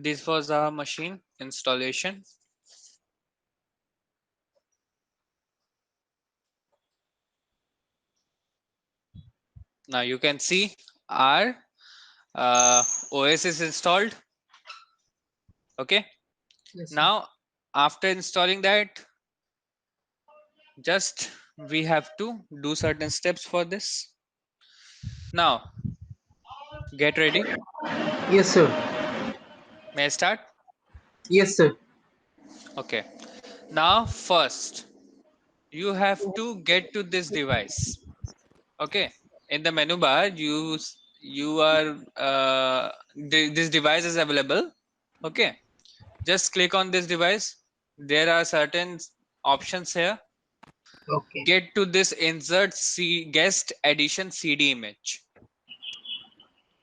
This was our machine installation. Now you can see our OS is installed. Okay. Yes, sir. Now after installing that, just we have to do certain steps for this. Now get ready. Yes, sir. May I start? Yes, sir. Okay. Now first you have to get to this device. Okay. In the menu bar, you are this device is available. Okay. Just click on this device. There are certain options here. Okay. Get to this insert C guest edition CD image.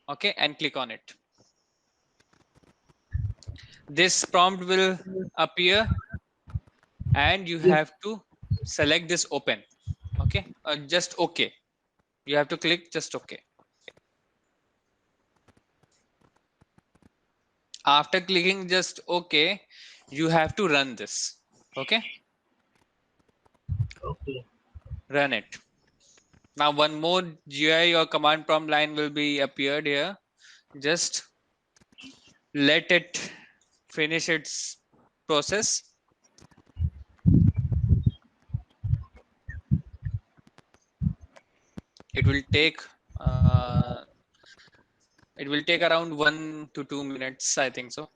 Okay, and click on it. This prompt will appear and you Yes. have to select this open. Okay, just okay. You have to click just okay. After clicking just okay, you have to run this. Okay, Okay. run it. Now one more GUI or command prompt line will be appeared here. Just let it finish its process. It will take uh, it will take around 1 to 2 minutes, I think so.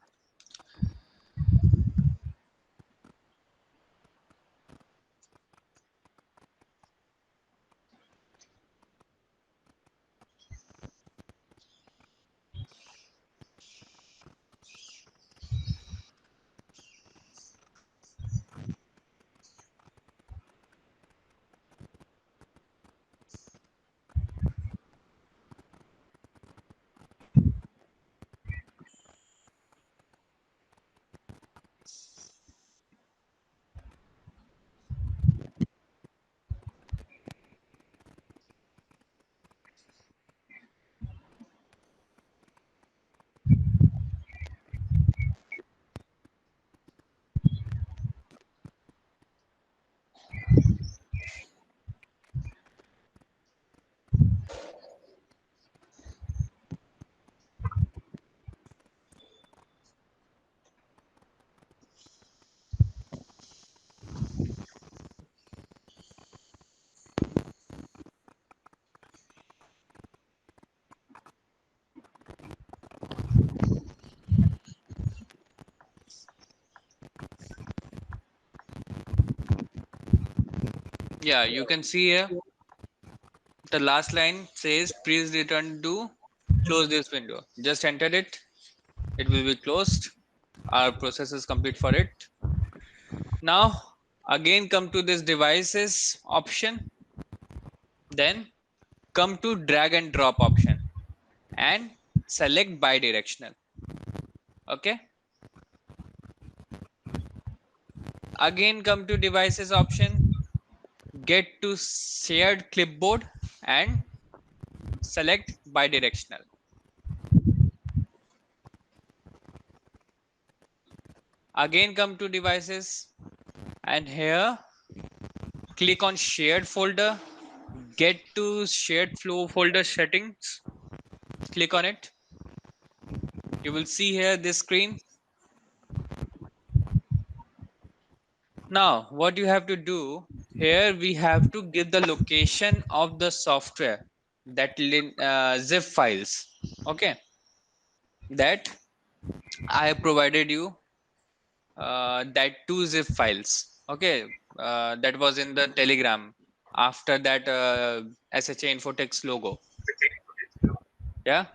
Yeah, you can see here the last line says please return to close this window. Just enter it. It will be closed. Our process is complete for it. Now again come to this devices option, then come to drag and drop option and select bidirectional. Okay. Again come to devices option, get to shared clipboard and select bidirectional. Again come to devices and here click on shared folder, get to shared flow folder settings, click on it. You will see here this screen. Now what you have to do here, we have to give the location of the software, that zip files. Okay, that I have provided you that two zip files. Okay, that was in the Telegram after that SHA Infotex logo. Yeah,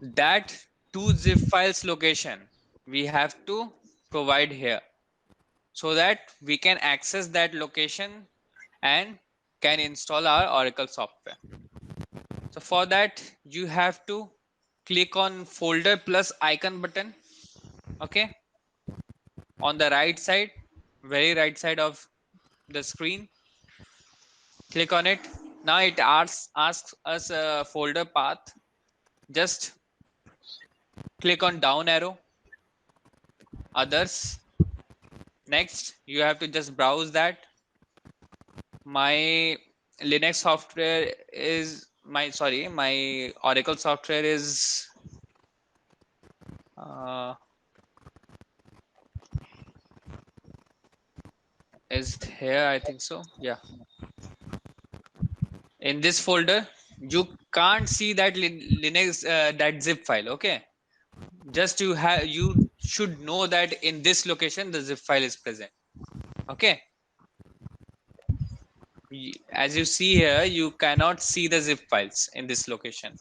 that two zip files location we have to provide here so that we can access that location and can install our Oracle software. So for that you have to click on folder plus icon button. Okay, on the right side, very right side of the screen, click on it. Now it asks us a folder path. Just click on down arrow others. Next, you have to just browse that. My Linux software is my Oracle software uh, is here, I think so. Yeah, in this folder you can't see that Linux that zip file. Okay, just you should know that in this location the zip file is present. Okay, as you see here, you cannot see the zip files in this location,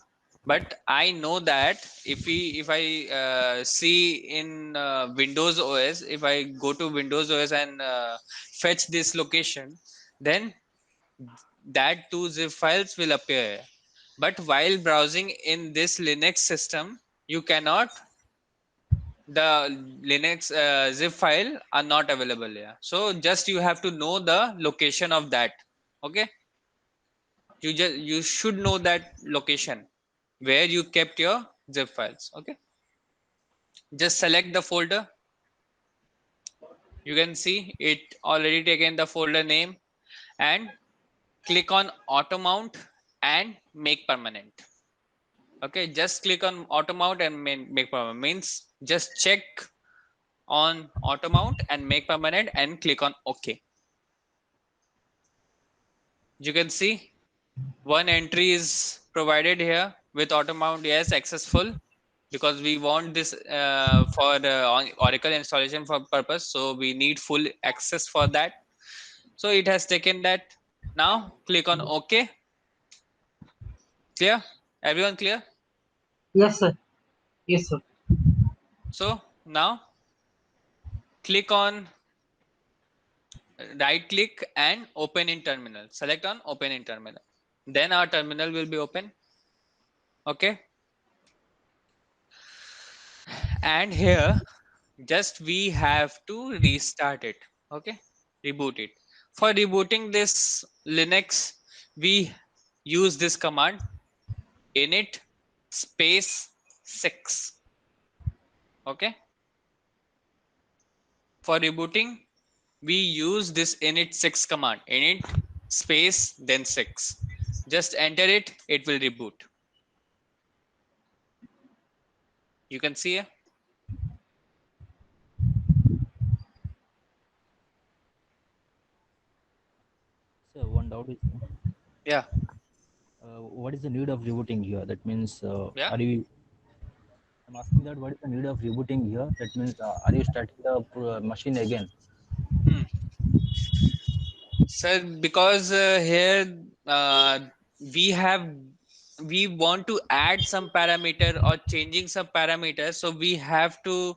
but I know that if I see in Windows OS, if I go to Windows OS and fetch this location, then that two zip files will appear. But while browsing in this Linux system, you cannot, the Linux zip file are not available here. So just you have to know the location of that. Okay, you should know that location where you kept your zip files. Okay, just select the folder. You can see it already taken the folder name, and click on auto mount and make permanent. Okay, just click on auto mount and make permanent, means just check on auto mount and make permanent and click on OK. You can see one entry is provided here with auto mount. Yes, successful, because we want this for the Oracle installation for purpose, so we need full access for that. So it has taken that. Now click on OK. Clear? Everyone clear? Yes, sir. Yes, sir. So now click on right click and open in terminal. Select on open in terminal. Then our terminal will be open. Okay. And here just we have to restart it. Okay. Reboot it. For rebooting this Linux, we use this command init space 6. Okay. For rebooting, we use this init 6 command. Init space then 6. Just enter it, it will reboot. You can see here. So one doubt is, Yeah. what is the need of rebooting here? That means, Yeah. are you? I'm asking that what is the need of rebooting here? That means, are you starting the machine again? Hmm. Sir, because here we have we want to add some parameter or changing some parameters, so we have to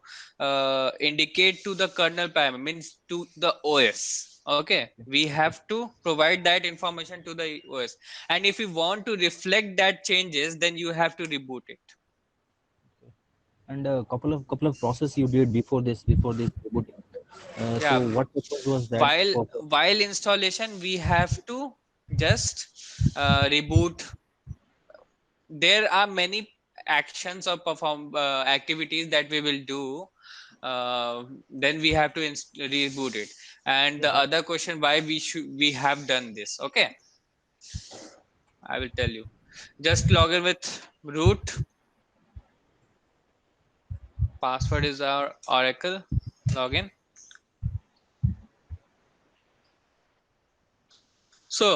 indicate to the kernel parameter, means to the OS. Okay, we Okay. have to provide that information to the OS, and if you want to reflect that changes, then you have to reboot it. And a couple of process you did before this rebooting. So Yeah, what purpose was that while for? while installation we have to just reboot. There are many actions or perform activities that we will do, then we have to reboot it. And the Yeah. other question, why we have done this. Okay, I will tell you. Just log in with root. Password is our Oracle login. So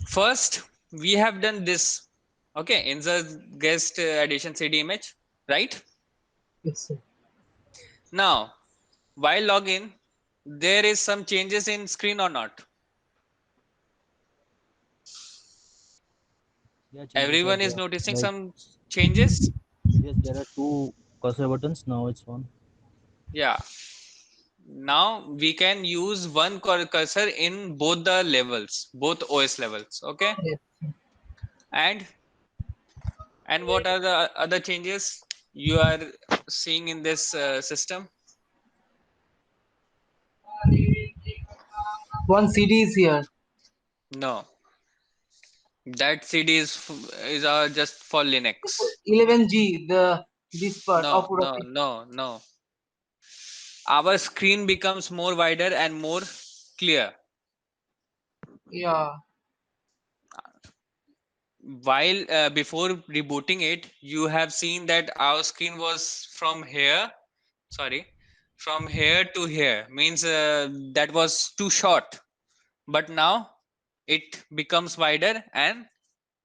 first we have done this. Okay, insert guest addition cd image, right? Yes, sir. Now while login, there is some changes in screen or not? Yeah, changes are Everyone is there. noticing Like, some changes. yes, there are two cursor buttons. Now it's one. Yeah, now we can use one cursor in both the levels, both OS levels. Okay, Yes. and what are the other changes you are seeing in this system? One CD is here. No, that cd is just for Linux. 11G, the this part No, output of no, it. no, no. our screen becomes more wider and more clear. Yeah. While before rebooting it, you have seen that our screen was from here, sorry, from here to here, means that was too short. But now it becomes wider and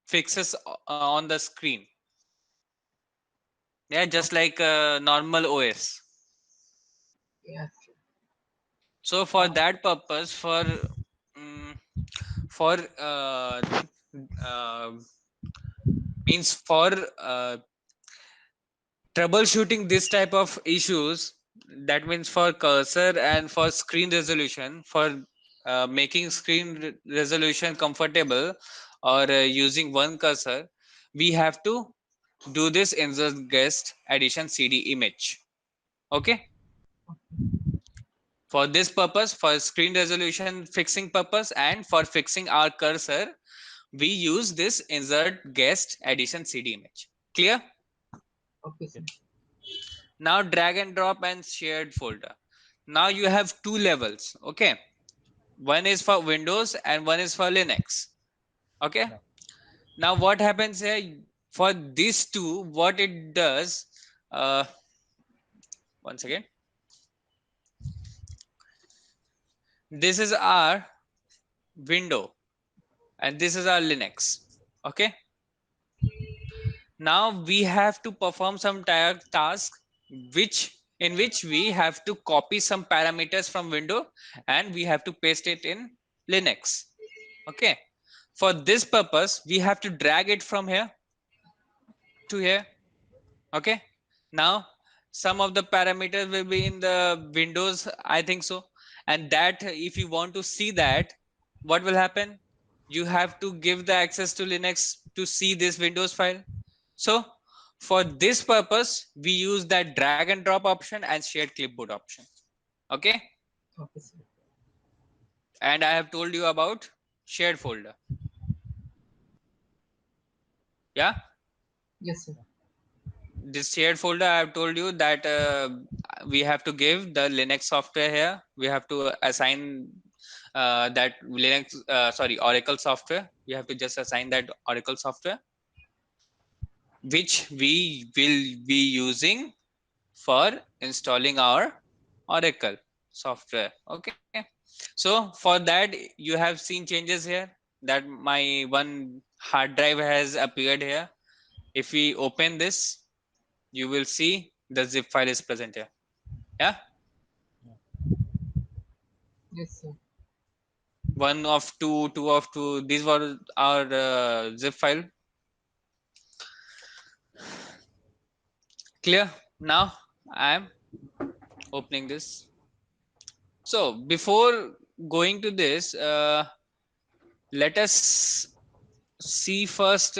fixes on the screen. Yeah, just Okay. like normal OS. Yes. So for that purpose, mm, for uh, means for troubleshooting this type of issues, that means for cursor and for screen resolution, for making screen resolution comfortable, or using one cursor, we have to do this in the guest addition cd image. Okay, for this purpose, for screen resolution fixing purpose and for fixing our cursor, we use this insert guest addition cd image. Clear? Okay, sir. Now drag and drop and shared folder. Now you have two levels. Okay, one is for Windows and one is for Linux. Okay, Yeah. now what happens here, for these two, what it does, uh once again, this is our window and this is our Linux. Okay, now we have to perform some task, which in which we have to copy some parameters from window and we have to paste it in Linux. Okay, for this purpose we have to drag it from here to here. Okay, now some of the parameters will be in the Windows, I think so, and that if you want to see that, what will happen, you have to give the access to Linux to see this Windows file. So for this purpose we use that drag and drop option and shared clipboard option. Okay, Okay, sir. and I have told you about shared folder. Yeah, Yes, sir. this shared folder, I have told you that we have to give the Linux software here, we have to assign that Linux, sorry, Oracle software, we have to just assign that Oracle software, which we will be using for installing our Oracle software. Okay, so for that you have seen changes here, that my one hard drive has appeared here. If we open this, you will see the zip file is present here. Yeah, Yes, sir. one of two, two of two, these were our zip file. Clear? Now I am opening this. So before going to this, let us see first,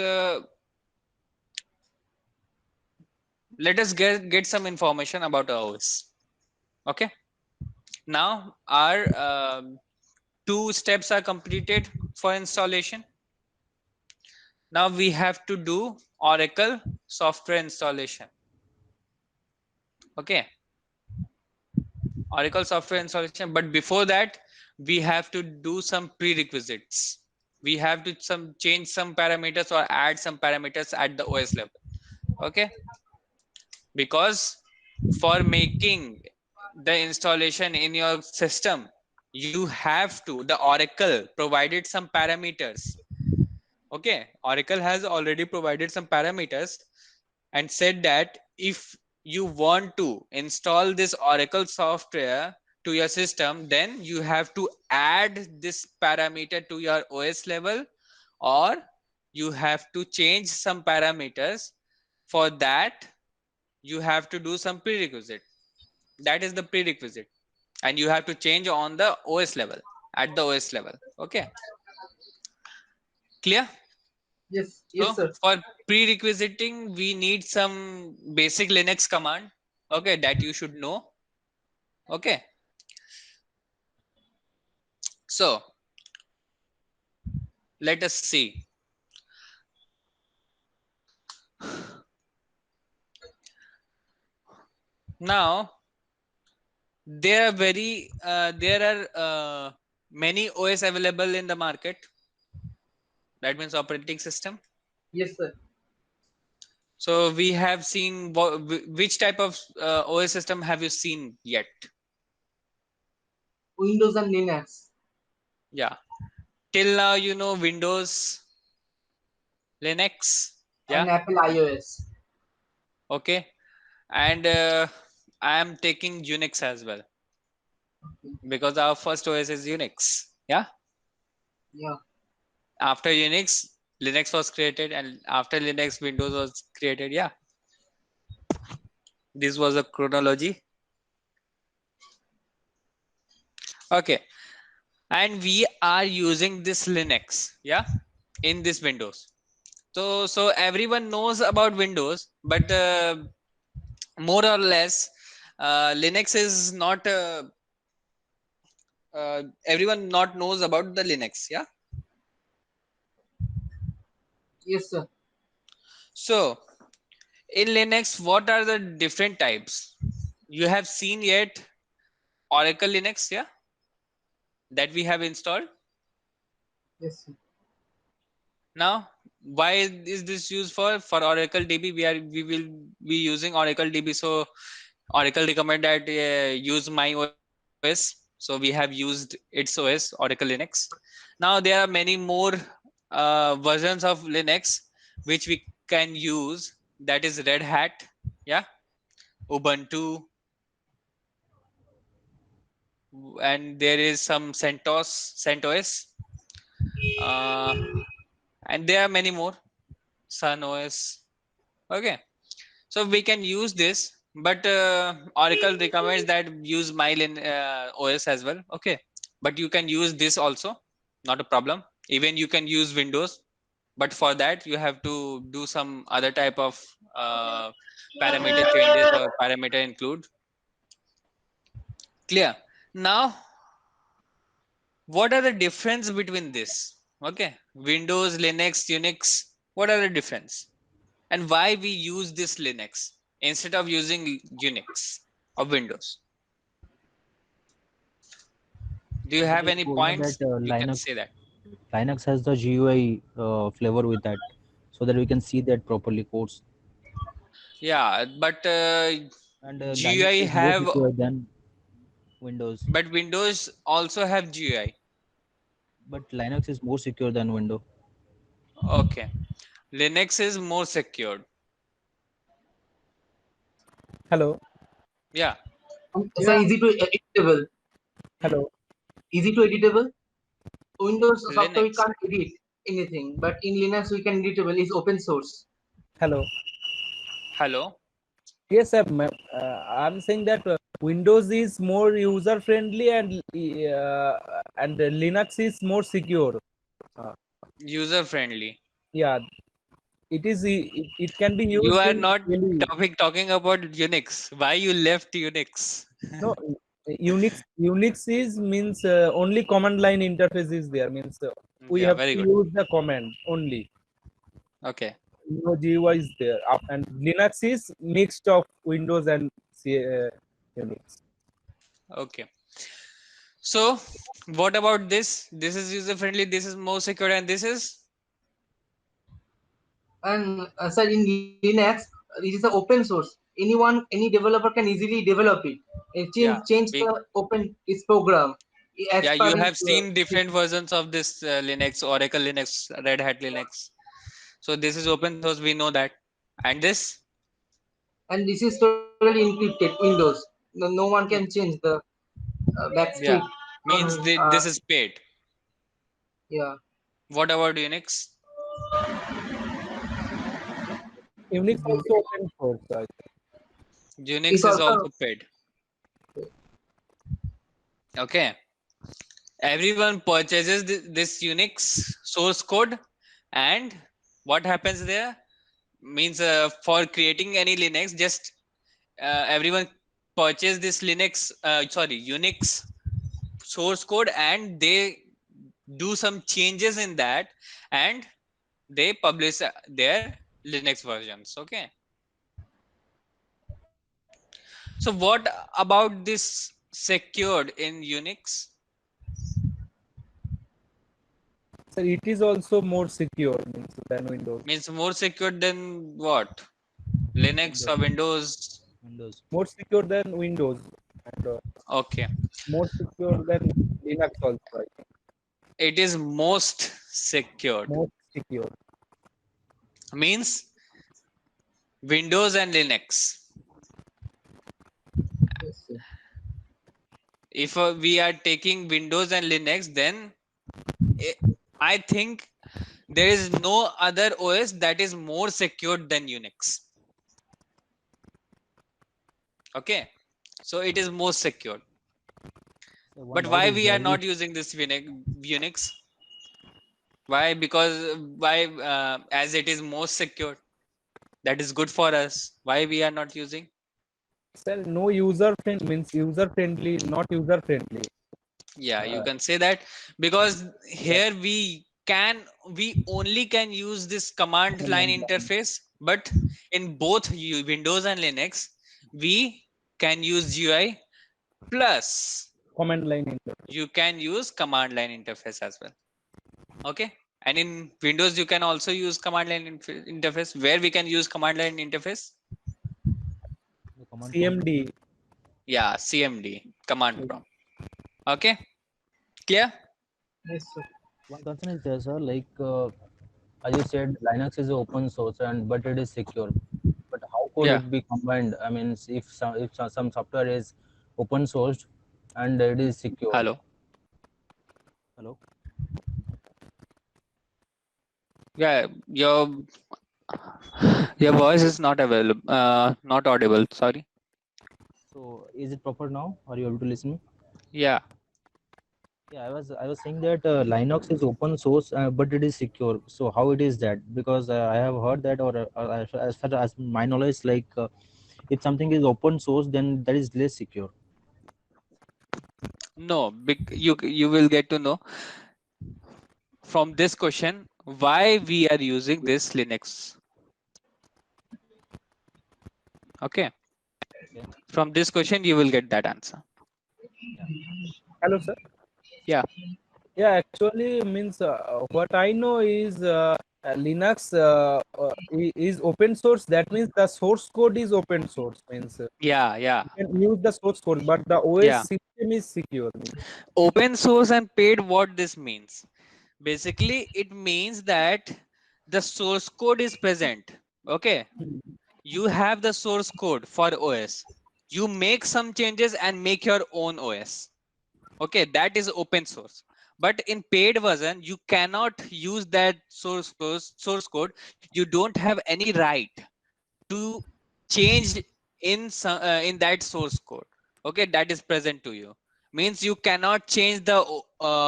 let us get some information about our OS. Okay, now our two steps are completed for installation. Now we have to do Oracle software installation. Okay, Oracle software installation, but before that we have to do some prerequisites. We have to some change some parameters or add some parameters at the OS level. Okay, because for making the installation in your system, you have to, the Oracle provided some parameters. Okay, Oracle has already provided some parameters and said that if you want to install this Oracle software to your system, then you have to add this parameter to your OS level, or you have to change some parameters. For that you have to do some prerequisite. That is the prerequisite, and you have to change on the OS level, at the OS level. Okay, clear? Yes, So yes, sir. for prerequisiting, we need some basic Linux command, okay, that you should know. Okay, so let us see. Now there are many OS available in the market. That means operating system. Yes, sir. So we have seen which type of OS system have you seen yet? Windows and Linux Yeah, till now you know Windows, Linux. and Yeah, Apple iOS. okay. And I am taking Unix as well Okay. because our first OS is Unix. Yeah. Yeah. After Unix, Linux was created, and after Linux, Windows was created. Yeah. This was a chronology. Okay. And we are using this Linux. Yeah. In this Windows. So everyone knows about Windows, but more or less, Linux is not. Everyone not knows about the Linux. Yeah. Yes, sir. So in Linux, what are the different types? You have seen yet Oracle Linux, yeah, that we have installed. Yes, sir. Now, why is this used for? For Oracle DB, we will be using Oracle DB. So Oracle recommend that use my OS. So we have used its OS, Oracle Linux. Now there are many more versions of Linux which we can use. That is Red Hat, yeah, Ubuntu, and there is some CentOS, uh, and there are many more, Sun OS. Okay, so we can use this, but Oracle recommends that use Mylin OS as well. Okay, but you can use this also, not a problem. Even you can use Windows, but for that you have to do some other type of uh, parameter changes or parameter include. Clear? Now what are the difference between this? Okay, Windows, Linux, Unix, what are the difference, and why we use this Linux instead of using Unix or Windows? Do you I have just any told her that points? You can say that. Linux has the GUI flavor with that, so that we can see that properly codes. Yeah, but And Linux GUI is more have, secure than Windows, but Windows also have GUI. but Linux is more secure than Windows. Okay, Linux is more secured. Hello. Yeah, It's Yeah. easy to editable. Hello. Easy to editable. Windows software we Linux. can't edit anything, but in Linux we can editable. It's open source. Hello. Hello. Yes, sir. I'm saying that Windows is more user friendly and Linux is more secure. Uh, User friendly. yeah, it can be You used are in not really talking about Unix. Why you left Unix? no Unix is means only command line interface is there means we Yeah, have very to good. use the command only. Okay. No GUI is there and Linux is mixed of Windows and Unix. Okay. So, what about this? This is user friendly. This is more secure, and this is And sir, in Linux, it is an open source. Any developer can easily develop it and yeah. change We the open its program as yeah. per You his. have seen different versions of this Linux, Oracle Linux, Red Hat Linux. So this is open source. We know that. And this, And this is totally encrypted Windows. No one can mm, change the backscript yeah, means on. this is paid. Yeah, What about Unix? Unix also open source. it's Unix is also also paid. Okay. Everyone purchases this Unix source code, and what happens there? Means for creating any Linux, just everyone purchase this Linux, sorry, Unix source code, and they do some changes in that, and they publish their Linux versions. Okay. So what about this secured in Unix? So it is also more secure means than Windows. Means more secured than what? Linux or Windows? Windows. More secure than Windows, and Okay. more secure than Linux also. I think. It is most secured. Most secure. Means Windows and Linux. Yes, sir. If we are taking Windows and Linux, then I think there is no other OS that is more secured than Unix. Okay, so it is most secured. So one But doubt why is we there. are not using this Unix? Why? Because why? As it is most secured, that is good for us. Why we are not using? Sir, no user friend means user friendly, not user friendly. Yeah, you can say that, because here we only can use this command line interface, but in both Windows and Linux, we can use GUI plus Command line interface. you can use command line interface as well. Okay, and in Windows you can also use command line interface. Where we can use command line interface? The command prompt. CMD. Yeah, CMD, command prompt. Okay, clear? Yes, sir. One concern is there, sir. Like as you said, Linux is open source and but it is secure. But how could Yeah. it be combined? I mean, if some software is open sourced and it is secure. Hello. Hello. Yeah, your voice is not available, not audible. Sorry. So is it proper now? Are you able to listen me? Yeah. Yeah, I was saying that Linux is open source, but it is secure. So how it is that? Because I have heard that, or as far as my knowledge, like if something is open source, then that is less secure. No, you will get to know from this question why we are using this Linux. Okay. Okay. From this question you will get that answer. Yeah. Hello, sir. Yeah. Yeah, actually means what I know is Linux is open source. That means the source code is open source. Means Yeah. Yeah. you can use the source code, but the OS Yeah. system is secure. Open source and paid, what this means? Basically, it means that the source code is present. Okay. You have the source code for OS. You make some changes and make your own OS. Okay, that is open source. But in paid version, you cannot use that source code. You don't have any right to change in that source code. Okay, that is present to you. Means you cannot change the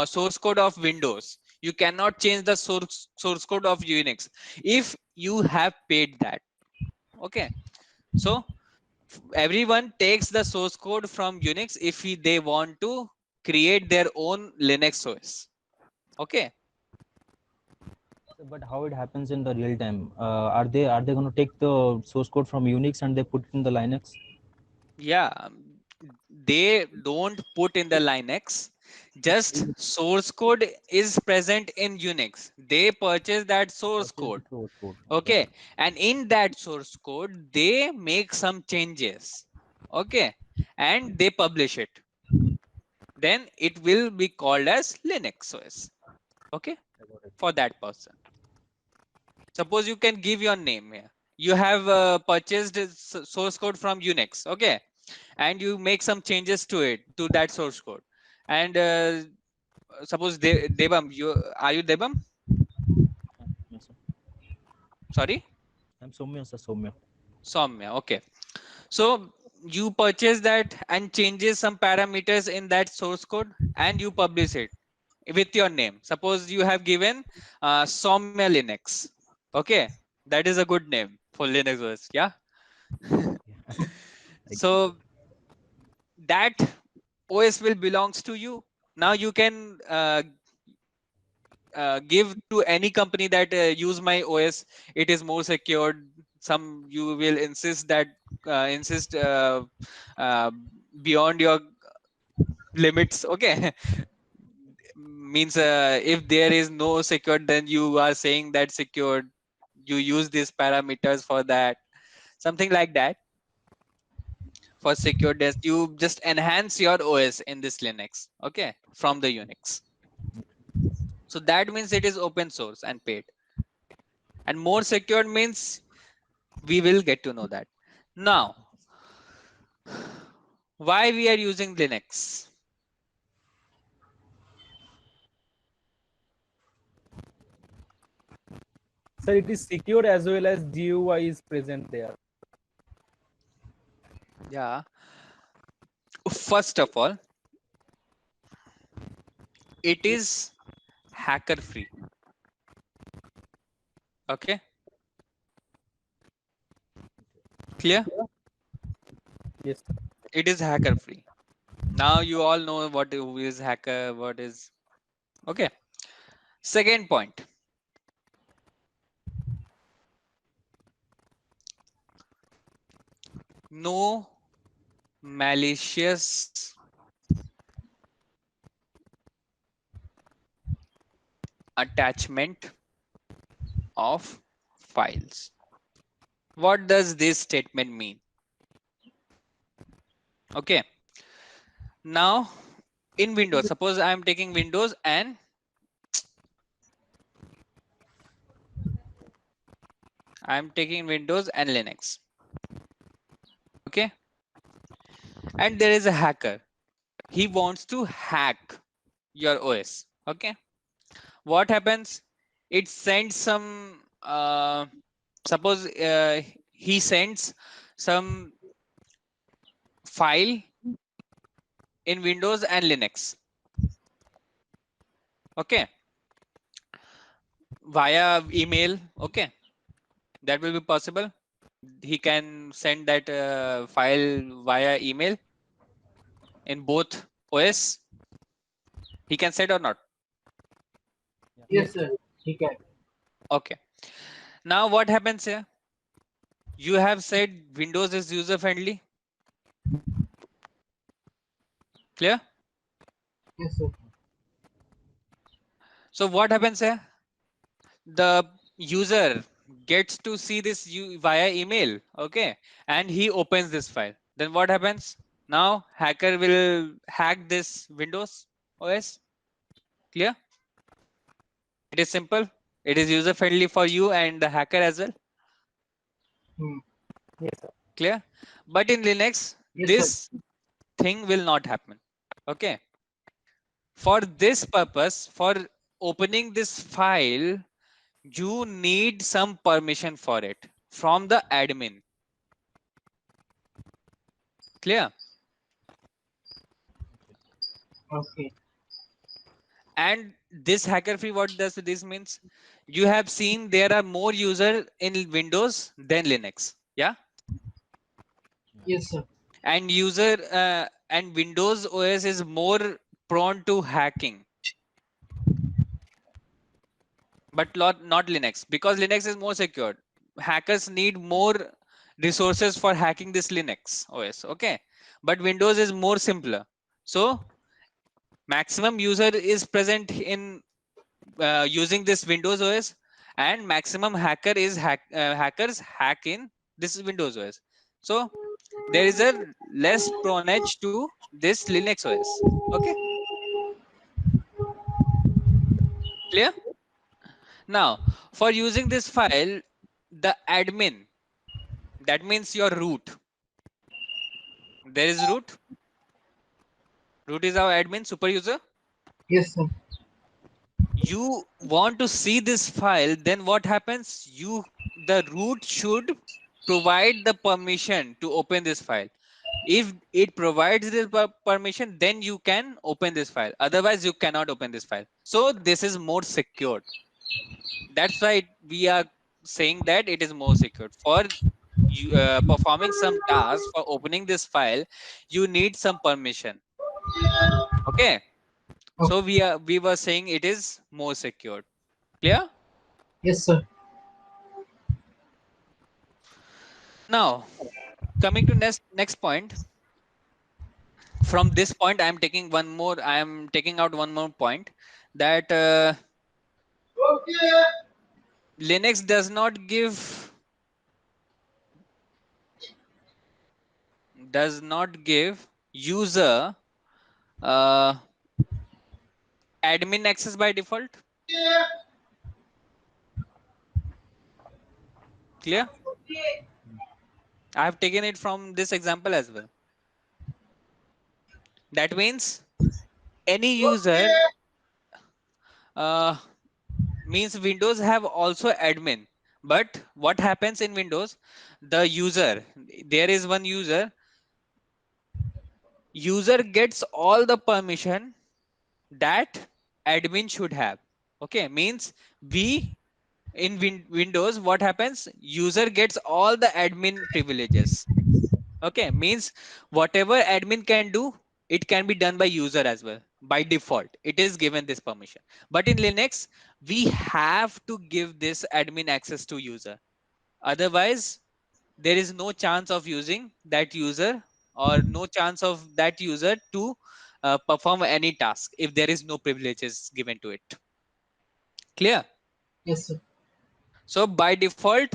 source code of Windows. You cannot change the source code of Unix if you have paid that. Okay, so everyone takes the source code from Unix if they want to create their own Linux OS. Okay. So, but how it happens in the real time? Are they going to take the source code from Unix and they put it in the Linux? Yeah, they don't put in the Linux. Just source code is present in Unix. They purchase that source Purchase the code. source code. Okay. Okay, and in that source code they make some changes. Okay, and they publish it. Then it will be called as Linux OS. Okay, I got it. for that person. Suppose you can give your name here. You have purchased source code from Unix. Okay, and you make some changes to it, to that source code. And suppose Debam, are you Debam? Yes, sir. Sorry, I'm Soumya, sir. Soumya. Soumya. Okay, so you purchase that and changes some parameters in that source code and you publish it with your name. Suppose you have given Soumya Linux. Okay, that is a good name for Linux OS. Yeah. I got it. So that OS will belongs to you. Now you can give to any company that use my OS. It is more secured. Some you will insist that insist uh, beyond your limits. Okay. Means if there is no secured, then you are saying that secured, you use these parameters for that, something like that. For secured desk, you just enhance your OS in this Linux, okay, from the Unix. So that means it is open source and paid. And more secured means we will get to know that. Now, why we are using Linux? So it is secure as well as GUI is present there. Yeah. First of all, it is hacker free. Okay. Clear? Yes. It is hacker free. Now you all know what who is hacker, what is. Okay. Second point. No malicious attachment of files. What does this statement mean? Okay. Now in Windows, suppose I am taking Windows and Linux. Okay. And there is a hacker. He wants to hack your OS. Okay. What happens? It sends some, suppose he sends some file in Windows and Linux. Okay. Via email. Okay. That will be possible. He can send that file via email in both OS. He can send or not? Yes, sir. He can. Okay. Now what happens here? You have said Windows is user friendly. Clear? Yes, sir. So what happens here? The user gets to see this via email. Okay. And he opens this file. Then what happens? Now hacker will hack this Windows OS. Clear? It is simple. It is user friendly for you and the hacker as well. Hmm. Yes, sir. Clear? But in Linux, Yes, sir. this thing will not happen. Okay. For this purpose, for opening this file, you need some permission for it from the admin. Clear? Okay. And this hacker free, what does this means? You have seen there are more users in Windows than Linux. Yeah. Yes, sir. And and Windows OS is more prone to hacking, but not Linux, because Linux is more secure. Hackers need more resources for hacking this Linux OS. Okay. But Windows is more simpler. So maximum user is present in using this Windows OS, and maximum hackers hack in this Windows OS. So there is a less pronage to this Linux OS. Okay. Clear? Now, for using this file, the admin, that means your root. There is root. Root is our admin, super user. Yes, sir. You want to see this file, then what happens? The root should provide the permission to open this file. If it provides this permission, then you can open this file. Otherwise, you cannot open this file. So this is more secured. That's why we are saying that it is more secured. For you performing some task, for opening this file, you need some permission. Okay. So we were saying it is more secured. Clear? Yes, sir. Now, coming to next point, from this point I am taking out one more point, that Linux does not give user uh, admin access by default. Clear? I have taken it from this example as well. That means any user, uh, means Windows have also admin. But what happens in Windows, the user, there is one user gets all the permission that admin should have. Okay, means we in Windows, what happens, user gets all the admin privileges. Okay, means whatever admin can do, it can be done by user as well. By default it is given this permission. But in Linux we have to give this admin access to user, otherwise there is no chance of using that user, or no chance of that user to perform any task if there is no privileges given to it. Clear? Yes, sir. So by default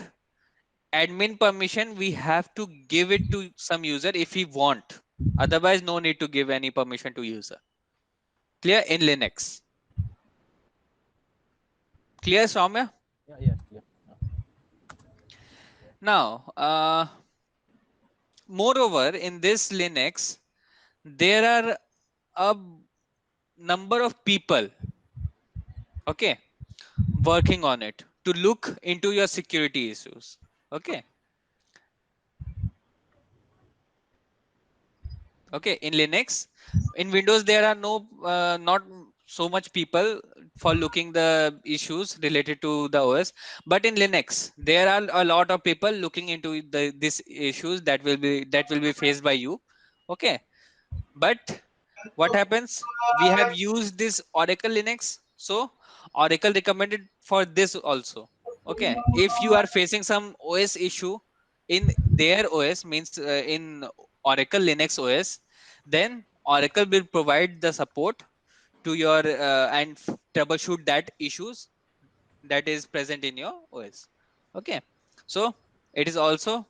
admin permission we have to give it to some user if we want, otherwise no need to give any permission to user. Clear in Linux? Clear, Soumya? Yeah, yeah, clear. Now moreover in this Linux there are a number of people, okay, working on it to look into your security issues. Okay, okay, in Linux, in Windows there are not so much people for looking the issues related to the OS, but in Linux there are a lot of people looking into these issues that will be faced by you. Okay, but what happens, we have used this Oracle Linux, so Oracle recommended for this also. Okay, if you are facing some OS issue in their OS, means in Oracle Linux OS, then Oracle will provide the support to your and troubleshoot that issues that is present in your OS. Okay, so it is also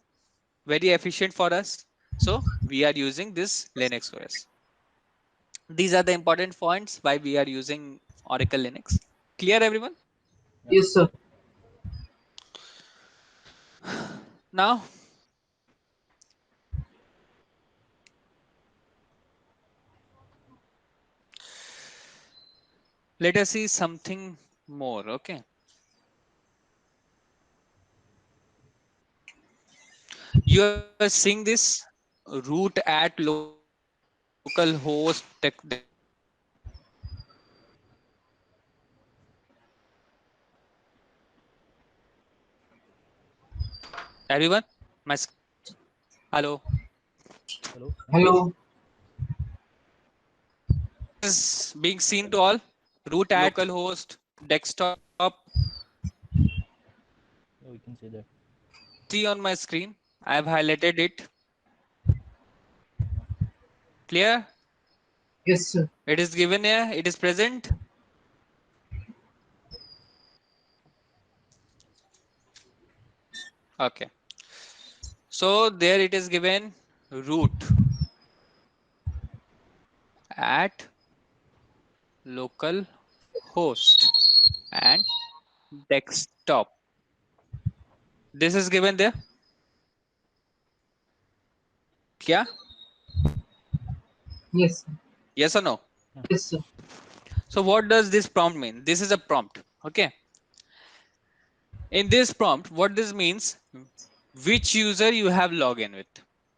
very efficient for us, so we are using this Linux OS. These are the important points why we are using Oracle Linux. Clear, everyone? Yes, sir. Now, let us see something more. Okay. You are seeing this root at local host desktop. Everyone? Hello. Hello. Yeah. Hello. Is being seen to all? Root at Look. localhost desktop. Yeah, we can say that. See on my screen. I have highlighted it. Clear? Yes, sir. It is given here. It is present. Okay. So there it is given root at local host and desktop. This is given there. Yeah? Yes, sir. Yes or no? Yes, sir. So what does this prompt mean? This is a prompt. Okay. In this prompt, what this means, which user you have login with.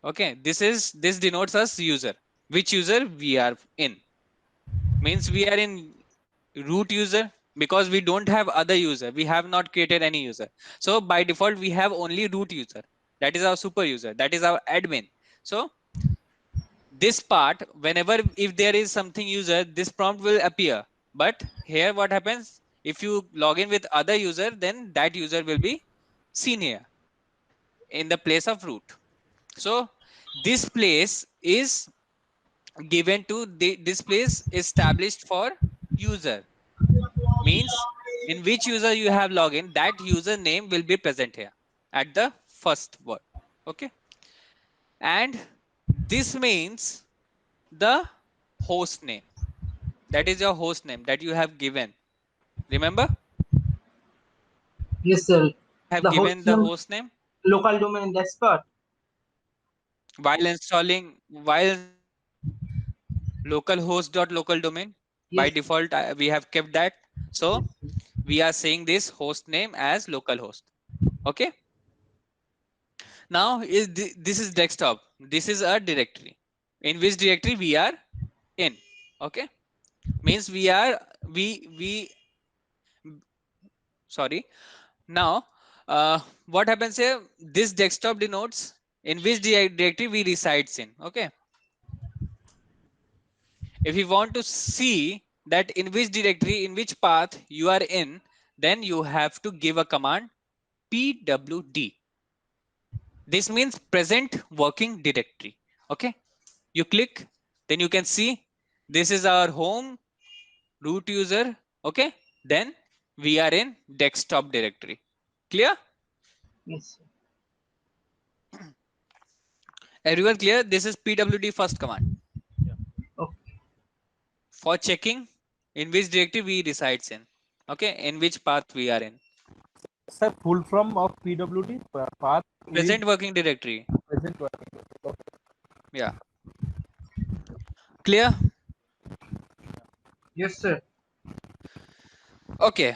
Okay. This denotes us user. Which user we are in. Means we are in root user, because we don't have other user, we have not created any user, so by default we have only root user, that is our super user, that is our admin. So this part, whenever if there is something user, this prompt will appear. But here what happens, if you log in with other user, then that user will be seen here in the place of root. So this place is given to this place established for user, means in which user you have login, that username will be present here at the first word. Okay, and this means the host name, that is your host name that you have given. Remember, Yes, sir. you have The host given the name, host name local domain, that's part. while localhost.local domain. By Yes, default, we have kept that. So we are saying this host name as localhost. Okay. Now this is desktop. This is a directory. In which directory we are in? Okay. Means we sorry. Now what happens here? This desktop denotes in which directory we resides in. Okay. If you want to see that in which directory, in which path you are in, then you have to give a command pwd. This means present working directory. Okay. You click, then you can see this is our home root user. Okay. Then we are in desktop directory. Clear? yes, sir. Everyone clear? This is pwd first command Okay. for checking in which directory we resides in. Okay. In which path we are in. Sir, full form of PWD, path with Present working directory. present working. Okay. Yeah. Clear? Yes, sir. Okay.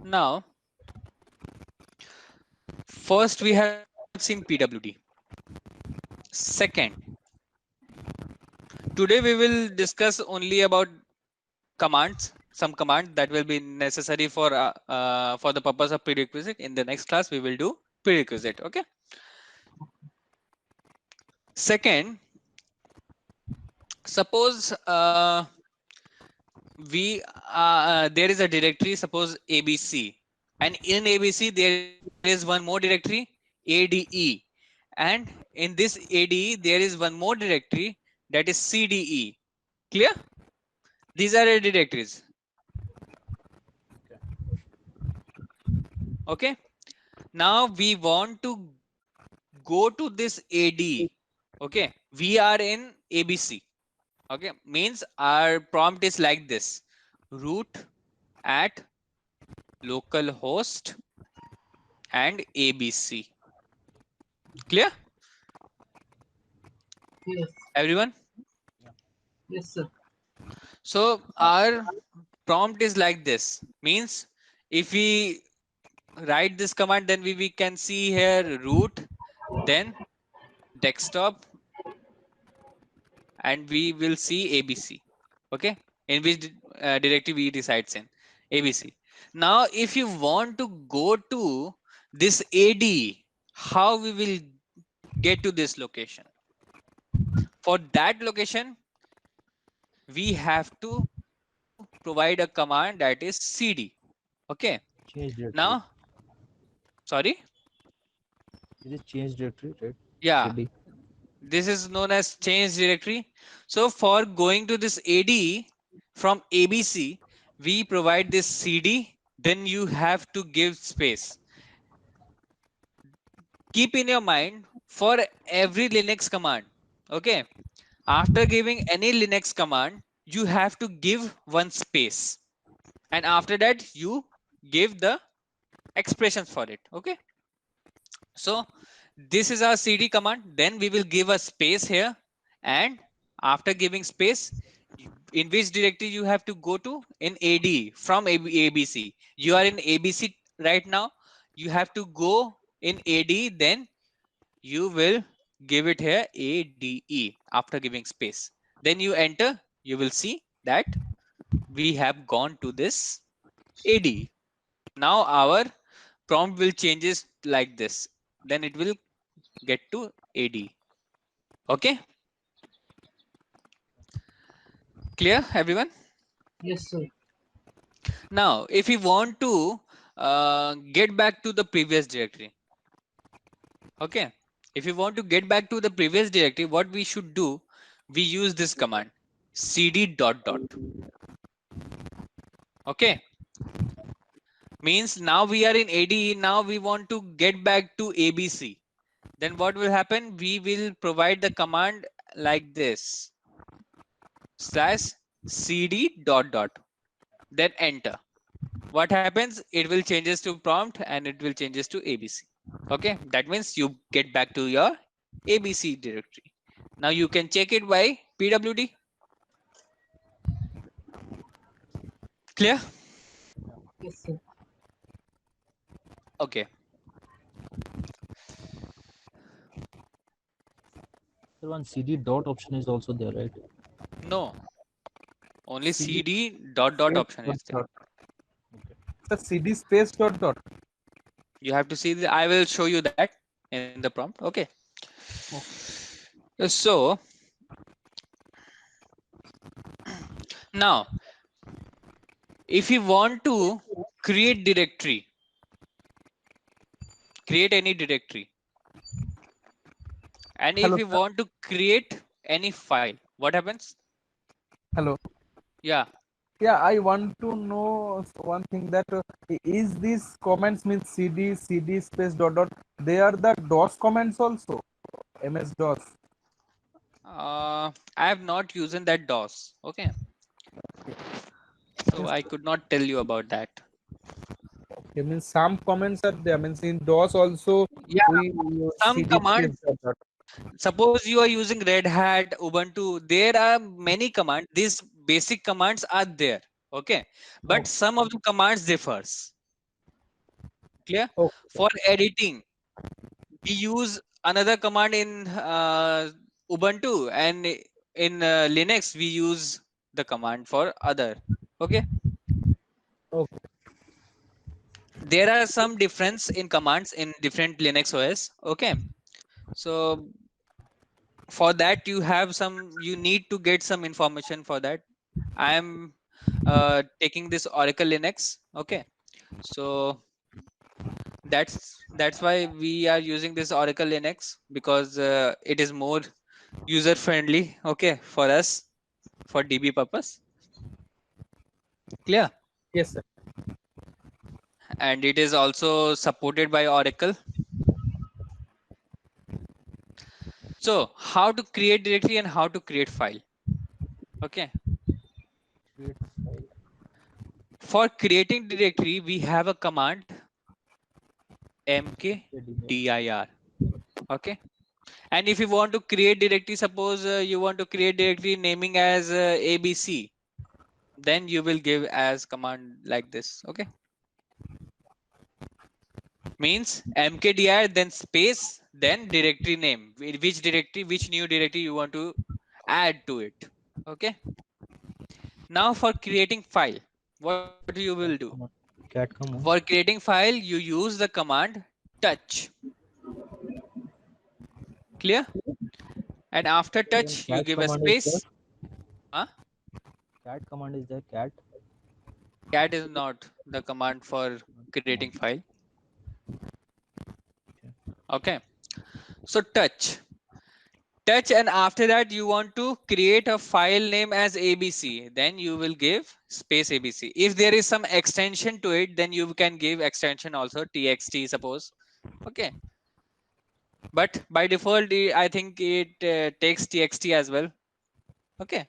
Now, first we have seen PWD. Second, today we will discuss only about commands, some commands that will be necessary for the purpose of prerequisite. In the next class, we will do prerequisite. Okay. Second, suppose there is a directory, suppose ABC, and in ABC there is one more directory, ADE, and in this ADE there is one more directory, that is CDE. Clear? These are the directories. Okay. Now we want to go to this AD. Okay. We are in ABC. Okay. Means our prompt is like this: root at localhost and ABC. Clear? Yes, Everyone? yes, sir. So our prompt is like this. Means if we write this command, then we can see here root, then desktop, and we will see ABC. Okay. In which directory we resides in? ABC. Now, if you want to go to this AD, how we will get to this location? For that location, we have to provide a command that is CD. Okay. Change directory. Now, sorry. It is change directory, right? Yeah. CD. This is known as change directory. So for going to this AD from ABC, we provide this CD, then you have to give space. Keep in your mind, for every Linux command, okay, after giving any Linux command, you have to give one space. And after that, you give the expressions for it. Okay. So this is our CD command. Then we will give a space here. And after giving space, in which directory you have to go to? In AD from ABC. You are in ABC right now. You have to go in AD. Then you will give it here ADE after giving space. Then you enter. You will see that we have gone to this AD. Now our prompt will changes like this. Then it will get to AD. Okay. Clear, everyone? Yes, sir. Now, if we want to get back to the previous directory. Okay, if you want to get back to the previous directory, what we should do, we use this command cd dot dot. Okay, means now we are in ADE, now we want to get back to ABC. Then what will happen, we will provide the command like this slash cd dot dot, then enter. What happens, it will changes to prompt and it will changes to ABC. Okay, that means you get back to your ABC directory. Now you can check it by pwd. Clear? Yes, sir. Okay. So one CD dot option is also there, right? No, only CD cd dot dot space option dot is there. dot. The CD space dot dot. You have to see the, I will show you that in the prompt. Okay, so now if you want to create directory, create any directory, and if Hello, you sir. want to create any file, what happens? Hello. Yeah, Yeah, I want to know one thing that is these comments means CD space dot dot. They are the DOS comments also. MS DOS. I have not used that DOS. Okay, so Means, I could not tell you about that. it means some comments are there. Means in DOS also Yeah, we use some CD space commands, dot dot. suppose you are using Red Hat, Ubuntu, there are many commands. These basic commands are there. Okay, but Okay. some of the commands differs. Clear? Okay. For editing, we use another command in Ubuntu, and in Linux we use the command for other. Okay, Okay. there are some difference in commands in different Linux OS. Okay, so for that you have some, you need to get some information for that. I am taking this Oracle Linux. Okay, so that's why we are using this Oracle Linux, because it is more user friendly, okay, for us, for DB purpose. Clear? Yes, sir. And it is also supported by Oracle. So how to create directory and how to create file? Okay, for creating directory we have a command mkdir. Okay, and if you want to create directory, suppose you want to create directory naming as ABC, then you will give as command like this. Okay, means mkdir then space then directory name, which directory, which new directory you want to add to it. Okay, now for creating file, what you will do, Cat come for on. creating file you use the command touch. Clear? And after Then touch you cat give a command is there. space. Huh? Cat command is there. Cat. Cat is not the command for creating file. Okay, so touch, and after that you want to create a file name as ABC, then you will give space ABC. If there is some extension to it, then you can give extension also, txt suppose. Okay, but by default I think it takes txt as well. Okay,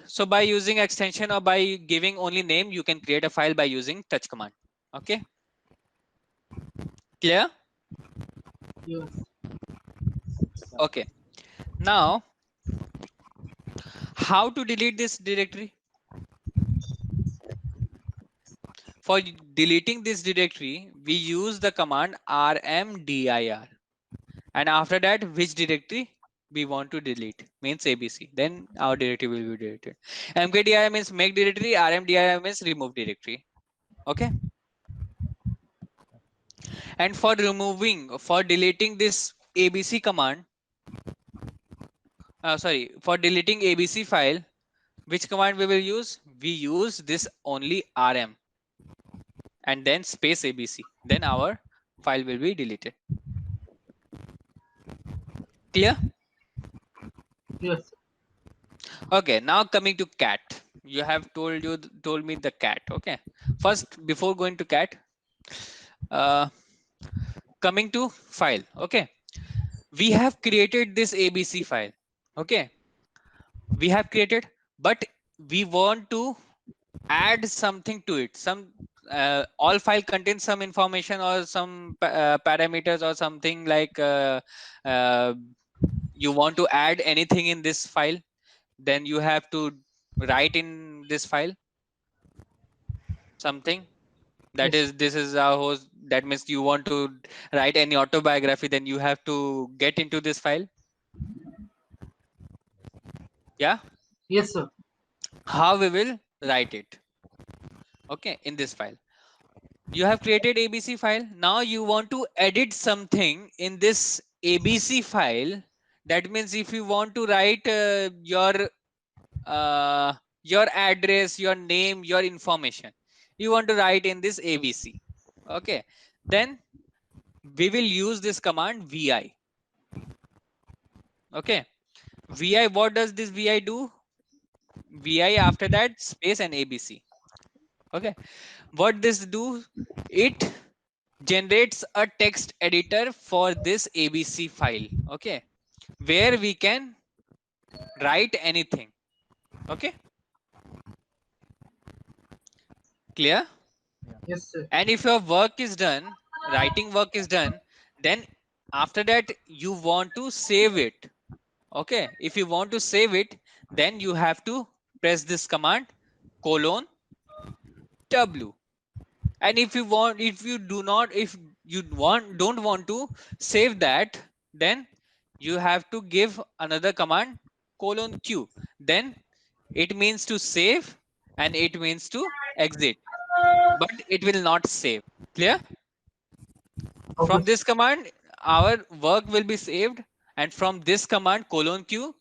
so by using extension or by giving only name, you can create a file by using touch command. Okay, clear? Yes. Okay, now how to delete this directory? For deleting this directory, we use the command rmdir, and after that which directory we want to delete, means ABC, then our directory will be deleted. Mkdir means make directory, rmdir means remove directory. Okay, and for deleting this ABC command, for deleting ABC file, which command we will use? We use this only rm. and then space abc, then our file will be deleted. Clear? Yes. Okay, now coming to cat. You have told me the cat. Okay, first before going to cat, uh coming to file. Okay, we have created this abc file. Okay, we have created, but we want to add something to it. Some all file contains some information or some parameters or something like uh, you want to add anything in this file, then you have to write in this file something. That Yes. is, this is a host. That means you want to write any autobiography, then you have to get into this file. Yeah, Yes, sir. how we will write it? Okay, in this file you have created abc file. Now you want to edit something in this abc file. That means if you want to write uh, your address, your name, your information, you want to write in this abc. Okay, then we will use this command vi. Okay, vi, what does this vi do? Vi after that space and abc. Okay, what this do? It generates a text editor for this abc file. Okay, where we can write anything. Okay, clear? Yes, sir. And if your work is done, writing work is done, then after that you want to save it. Okay, if you want to save it, then you have to press this command colon w. And if you want, if you do not, if you don't want to save that, then you have to give another command colon q. Then it means to save and it means to exit, but it will not save. Clear? Okay. From this command, our work will be saved, and from this command colon q,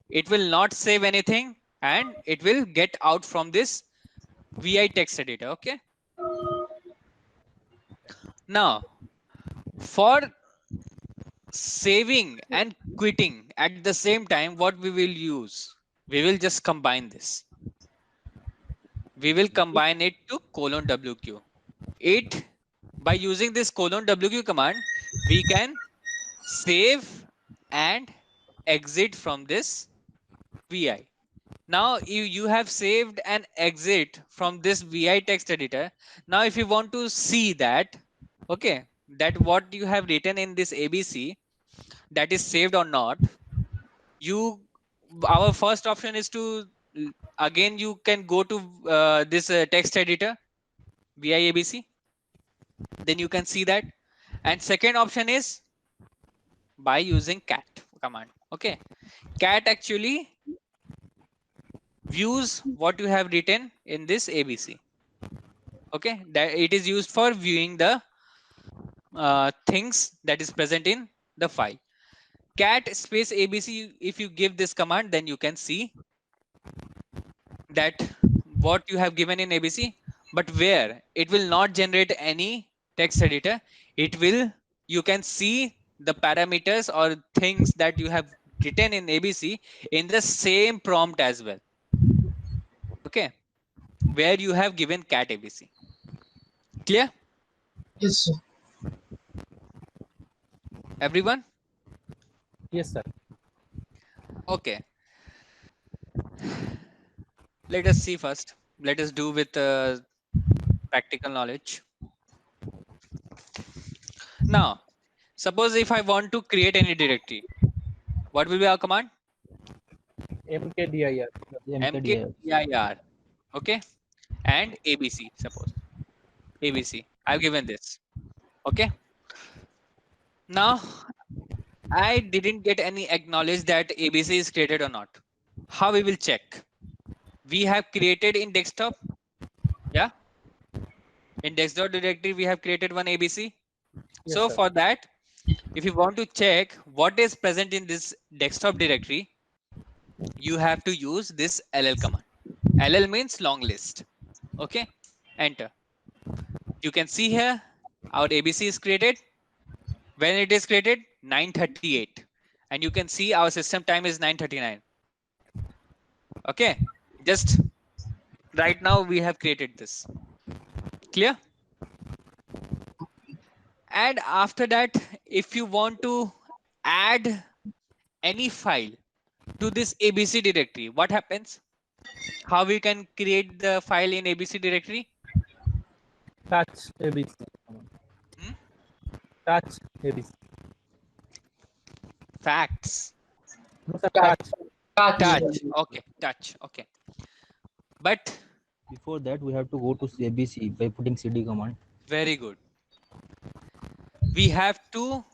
it will not save anything and it will get out from this vi text editor. Okay. Now, for saving and quitting at the same time, what we will use? We will just combine this. We will combine it to colon wq. It, by using this colon wq command, we can save and exit from this vi. Now you have saved and exit from this vi text editor. Now if you want to see that, okay, that what you have written in this abc, that is saved or not, you, our first option is to, again you can go to this text editor vi abc, then you can see that. And second option is by using cat command. Okay, cat actually views what you have written in this abc. Okay, that it is used for viewing the things that is present in the file. Cat space abc, if you give this command, then you can see that what you have given in abc, but where it will not generate any text editor. It will, you can see the parameters or things that you have written in abc in the same prompt as well. Okay, where you have given cat abc. Clear, Yes, sir. everyone? Yes, sir. Okay, let us see first. Let us do with practical knowledge. Now, suppose if I want to create any directory, what will be our command? MKDIR. mkdir. mkdir. Okay, and abc. Suppose abc, I've given this. Okay, now I didn't get any acknowledge that abc is created or not. How we will check? We have created in desktop. Yeah, in desktop directory we have created one abc. Yes, So sir. for that, if you want to check what is present in this desktop directory, you have to use this ll command. Ll means long list. Okay, enter. You can see here our ABC is created. When it is created, 9:38, and you can see our system time is 9:39. Okay, just right now we have created this. Clear? And after that, if you want to add any file to this ABC directory, what happens? How we can create the file in ABC directory? Touch ABC. Hmm? Touch ABC. Facts. No, sir, Touch. touch. Touch. Okay, touch. Okay. But Before that, we have to go to ABC by putting cd command. very good. We have to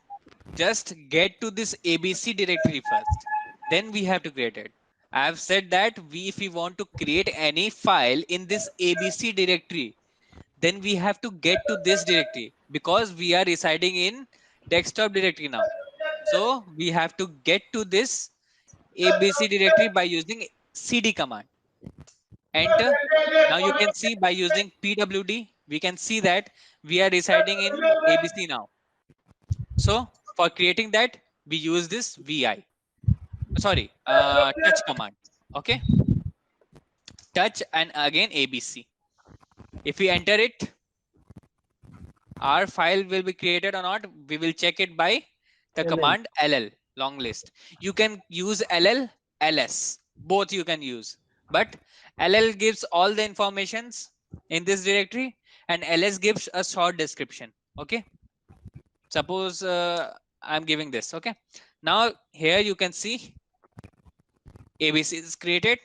just get to this ABC directory first. Then we have to create it. I have said that if we want to create any file in this ABC directory, then we have to get to this directory because we are residing in desktop directory now. So we have to get to this ABC directory by using cd command. Enter. Now you can see by using pwd, we can see that we are residing in ABC now. So for creating that, we use this vi. Sorry, touch command. Okay, touch and again ABC. If we enter it, our file will be created or not. We will check it by the LL. command ll, long list. You can use ll, ls, both you can use, but ll gives all the informations in this directory and ls gives a short description. Okay, suppose I'm giving this. Okay, now here you can see ABC is created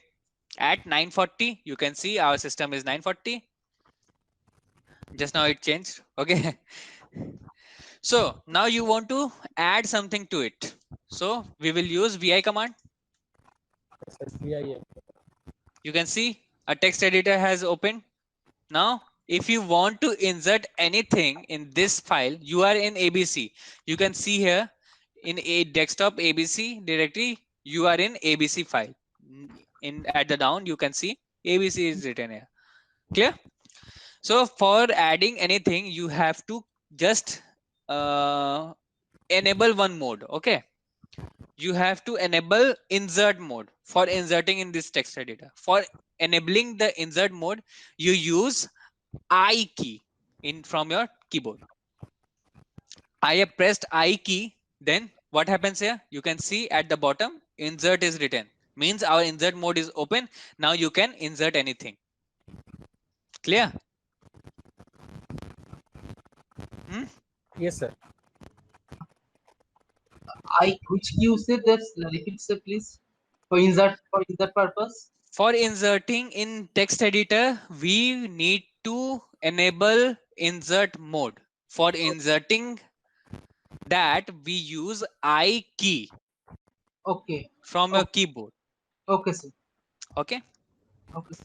at 9:40. You can see our system is 9:40. Just now it changed. Okay. So now you want to add something to it. So we will use vi command. SVIM. You can see a text editor has opened. Now, if you want to insert anything in this file, you are in ABC. You can see here in a desktop ABC directory, you are in ABC file. In at the down, you can see ABC is written here. Clear? So for adding anything, you have to just enable one mode. Okay, you have to enable insert mode for inserting in this text editor. For enabling the insert mode, you use I key in from your keyboard. I have pressed I key, then what happens here? You can see at the bottom insert is written, means our insert mode is open. Now you can insert anything. Clear? Hmm? Yes, sir. Which you said that's repeat sir please for insert purpose. For inserting in text editor, we need to enable insert mode. For inserting that, we use I key Okay. from your Okay. keyboard. Okay, sir. Okay. Okay, sir.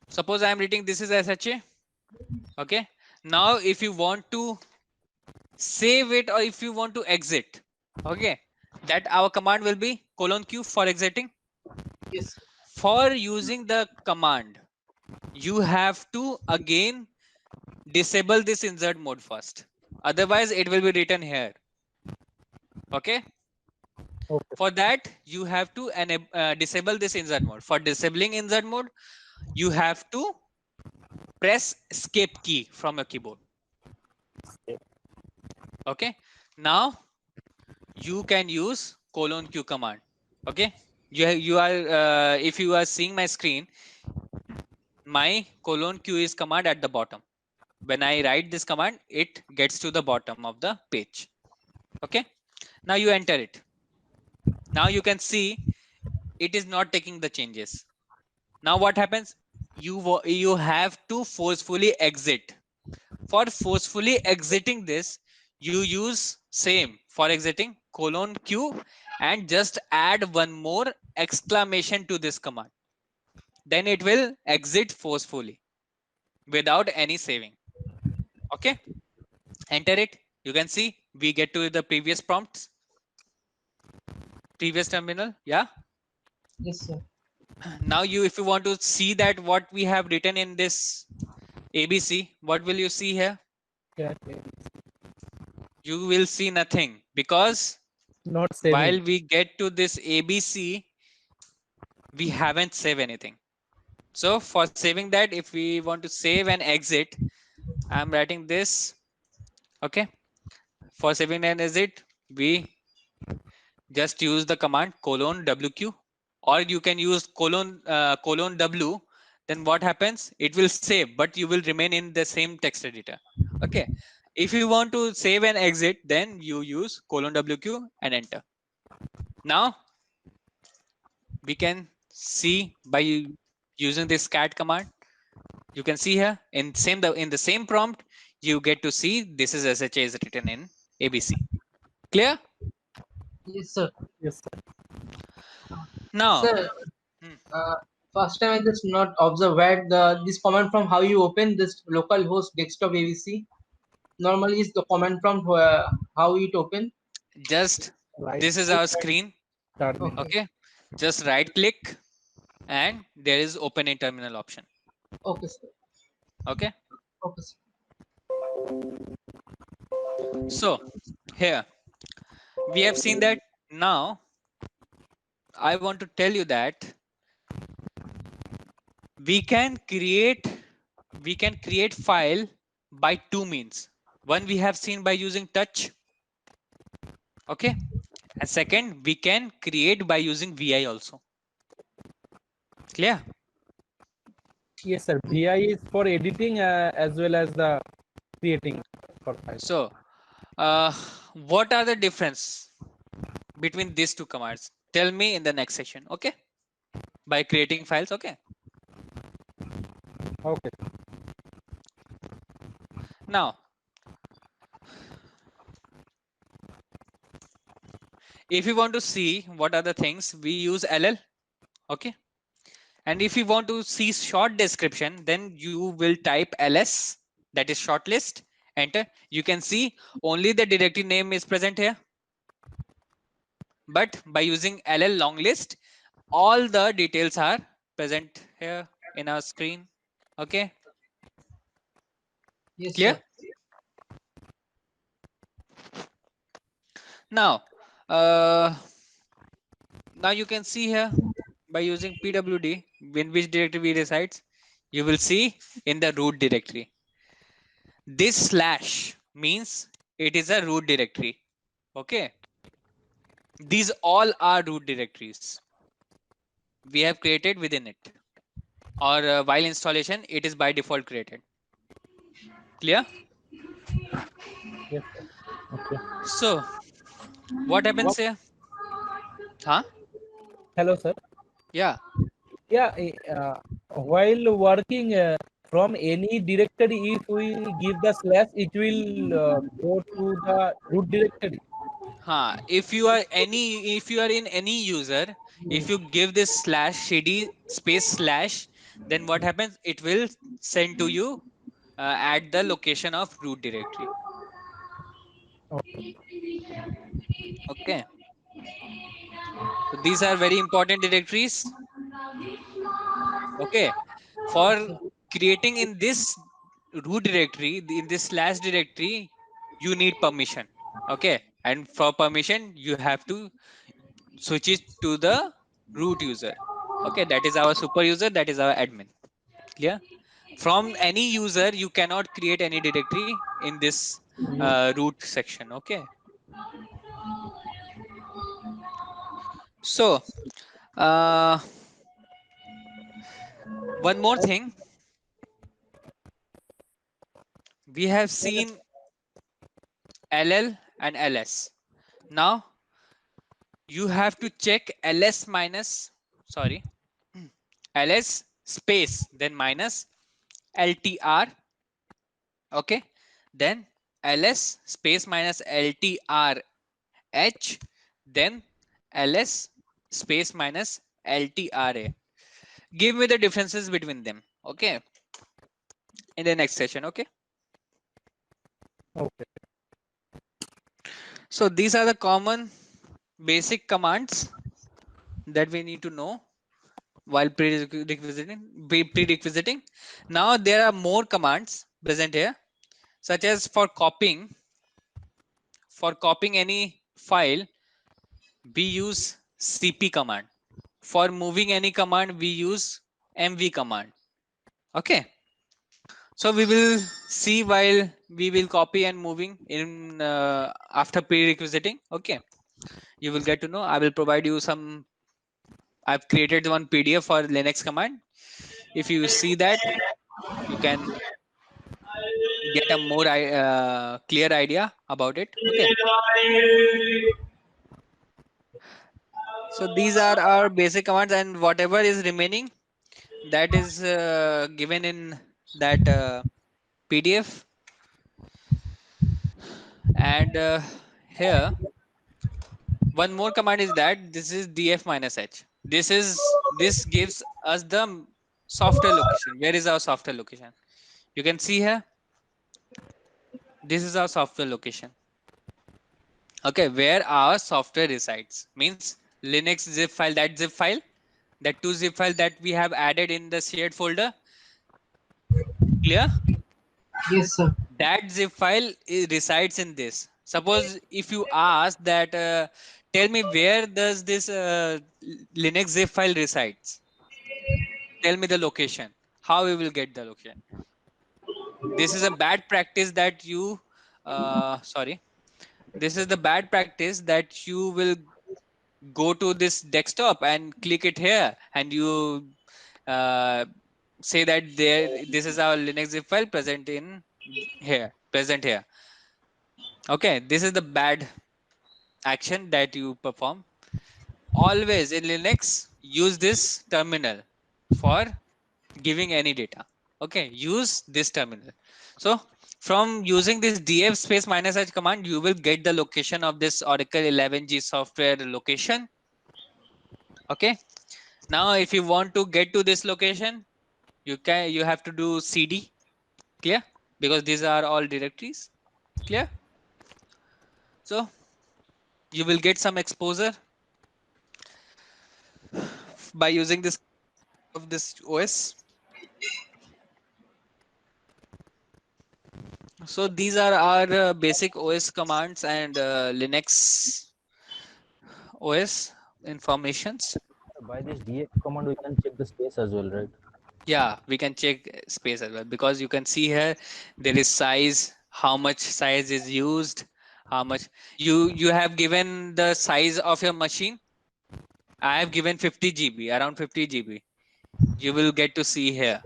Suppose I am reading this is SHA. Okay. Now, if you want to save it or if you want to exit, okay, that our command will be :q for exiting. Yes, sir. For using the command, you have to again disable this insert mode first. Otherwise, it will be written here. Okay. Okay. For that, you have to disable this insert mode. For disabling insert mode, you have to press escape key from your keyboard. Okay. Now you can use :q command. Okay. You are if you are seeing my screen, my :q is command at the bottom. When I write this command, it gets to the bottom of the page. Okay. Now you enter it. Now you can see it is not taking the changes. Now what happens? You have to forcefully exit. For forcefully exiting this, you use same for exiting :q and just add one more exclamation to this command. Then it will exit forcefully without any saving. Okay, enter it. You can see we get to the previous prompts, previous terminal. Yeah. Yes, sir. Now if you want to see that what we have written in this ABC, what will you see here? Yeah, You will see nothing, because not while saving. we get to this ABC, we haven't saved anything. So for saving that, if we want to save and exit, I'm writing this. Okay. For saving and exit, we just use the command :wq, or you can use colon w. Then what happens? It will save, but you will remain in the same text editor. Okay. If you want to save and exit, then you use :wq and enter. Now we can see by using this cat command. You can see here in the same prompt, you get to see this is SHA is written in ABC. Clear? Yes, sir. Yes, sir. Now, Sir, hmm, first time I just not observe where this comment from how you open this localhost desktop ABC. Normally is the comment from how it open. just Right. this is our screen. Start with. Okay, Okay. Just right click and there is open in terminal option. okay, sir. Okay. Okay, sir. So here we have seen that. Now I want to tell you that we can create file by two means. One we have seen by using touch. Okay. And second, we can create by using VI also. Clear? Yes, sir. VI is for editing as well as the creating for file. So, what are the difference between these two commands? Tell me in the next session. Okay. By creating files. Okay. Okay. Now, if you want to see what are the things, we use LL. Okay. And if you want to see short description, then you will type ls, that is short list, enter. You can see only the directory name is present here. But by using LL long list, all the details are present here in our screen. Okay. Yes, Clear? sir. Now, uh, now you can see here by using pwd in which directory we resides. You will see in the root directory. This slash means it is a root directory. Okay. These all are root directories we have created within it, or while installation it is by default created. Clear? Yes, sir. Okay. So what happens What? here? Huh? Hello, sir. Yeah. Yeah. While working from any directory, if we give the slash, it will go to the root directory. If you are in any user, if you give this slash cd space slash, then what happens? It will send to you at the location of root directory. Okay. Okay. So these are very important directories. Okay. For creating in this root directory, in this slash directory, you need permission. Okay. And for permission, you have to switch it to the root user. Okay. That is our super user. That is our admin. Clear? From any user, you cannot create any directory in this root section. Okay. So, uh, one more thing, we have seen LL and LS. Now you have to check ls minus, sorry, ls space then minus ltr. Okay. Then ls space minus ltr h, then ls space minus ltra. Give me the differences between them. Okay. In the next session. Okay. Okay. So these are the common basic commands that we need to know. while prerequisiting. Now there are more commands present here, such as for copying any file, we use cp command. For moving any command, we use mv command. Okay, so we will see while we will copy and moving in after prerequisiting. Okay, you will get to know. I will provide you some. I've created one PDF for Linux command. If you see that, you can get a more clear idea about it. Okay, so these are our basic commands, and whatever is remaining, that is given in that PDF. And here one more command is that this is df minus h. This gives us the software location. Where is our software location? You can see here, this is our software location. Okay, where our software resides means Linux zip file, that 2 zip file that we have added in the shared folder. Clear? Yes, sir. That zip file resides in this. Suppose if you ask that tell me where does this Linux zip file resides, tell me the location, how we will get the location. This is a bad practice that you sorry, this is the bad practice that you will go to this desktop and click it here, and you uh, say that this is our Linux zip file present here. Okay, this is the bad action that you perform. Always in Linux, use this terminal for giving any data. Okay, use this terminal. So from using this df space minus h command, you will get the location of this Oracle 11G software location. Okay, now if you want to get to this location, you have to do cd. Clear? Because these are all directories. Clear? So you will get some exposure by using this of this OS. So these are our basic OS commands and Linux OS informations. By this df command, we can check the space as well, right? Yeah, we can check space as well, because you can see here there is size, how much size is used, how much you have given the size of your machine. I have given 50 GB, around 50 GB. You will get to see here.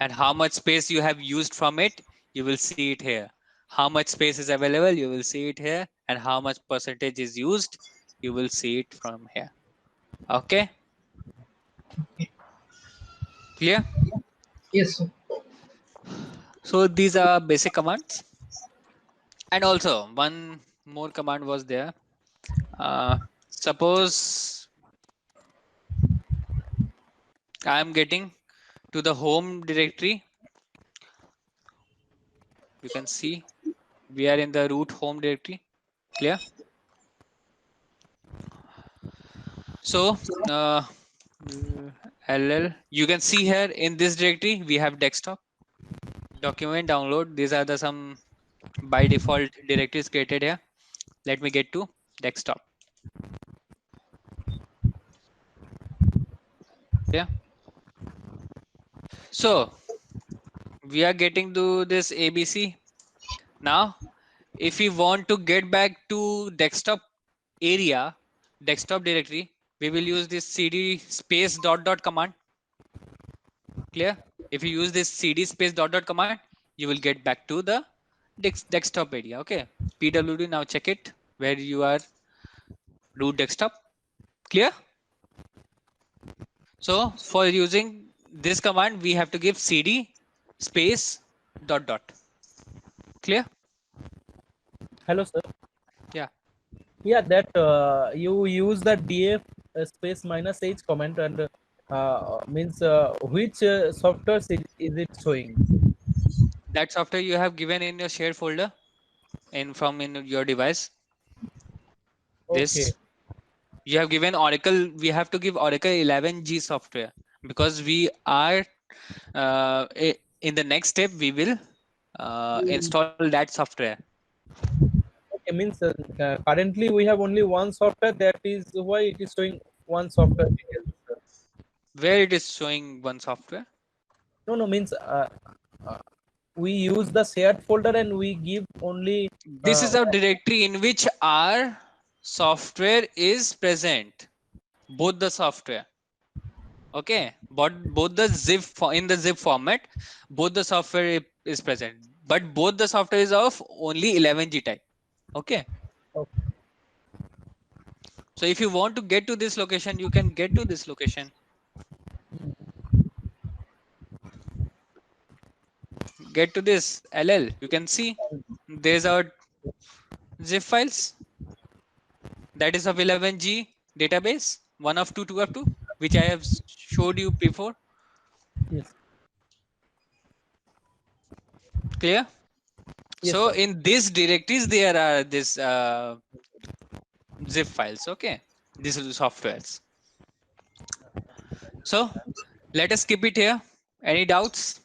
And how much space you have used from it, you will see it here. How much space is available, you will see it here. And how much percentage is used, you will see it from here. Okay, clear? Yes, sir. So these are basic commands. And also one more command was there. Suppose I am getting to the home directory. You can see we are in the root home directory. Clear? So ll, you can see here in this directory we have desktop, document, download. These are the some by default directories created here. Let me get to desktop. Yeah, so we are getting to this ABC. Now if we want to get back to desktop area, desktop directory, we will use this cd space dot dot command. Clear? If you use this cd space dot dot command, you will get back to the desktop area. Okay, pwd. Now check it where you are, root desktop. Clear? So for using this command, we have to give cd space dot dot. Clear? Hello, sir. Yeah. Yeah, that you use the df space minus h comment, and means which software is it showing? That software you have given in your shared folder in your device. Okay. This you have given Oracle. We have to give Oracle 11G software. because we are in the next step we will install that software. Okay, means currently we have only one software. That is why it is showing one software details. Where it is showing one software? No, means uh, we use the shared folder and we give only. This is our directory in which our software is present, both the software. Okay, but both the in the zip format, both the software is present, but both the software is of only 11G type. Okay, Okay. so if you want to get to this location, you can get to this location. Get to this LL. You can see there's our zip files that is of 11G database, 1 of 2, 2 of 2, which I have showed you before. Yes. Clear? Yes, So sir. in this directories there are this zip files. Okay, these are the softwares. So let us skip it here. Any doubts?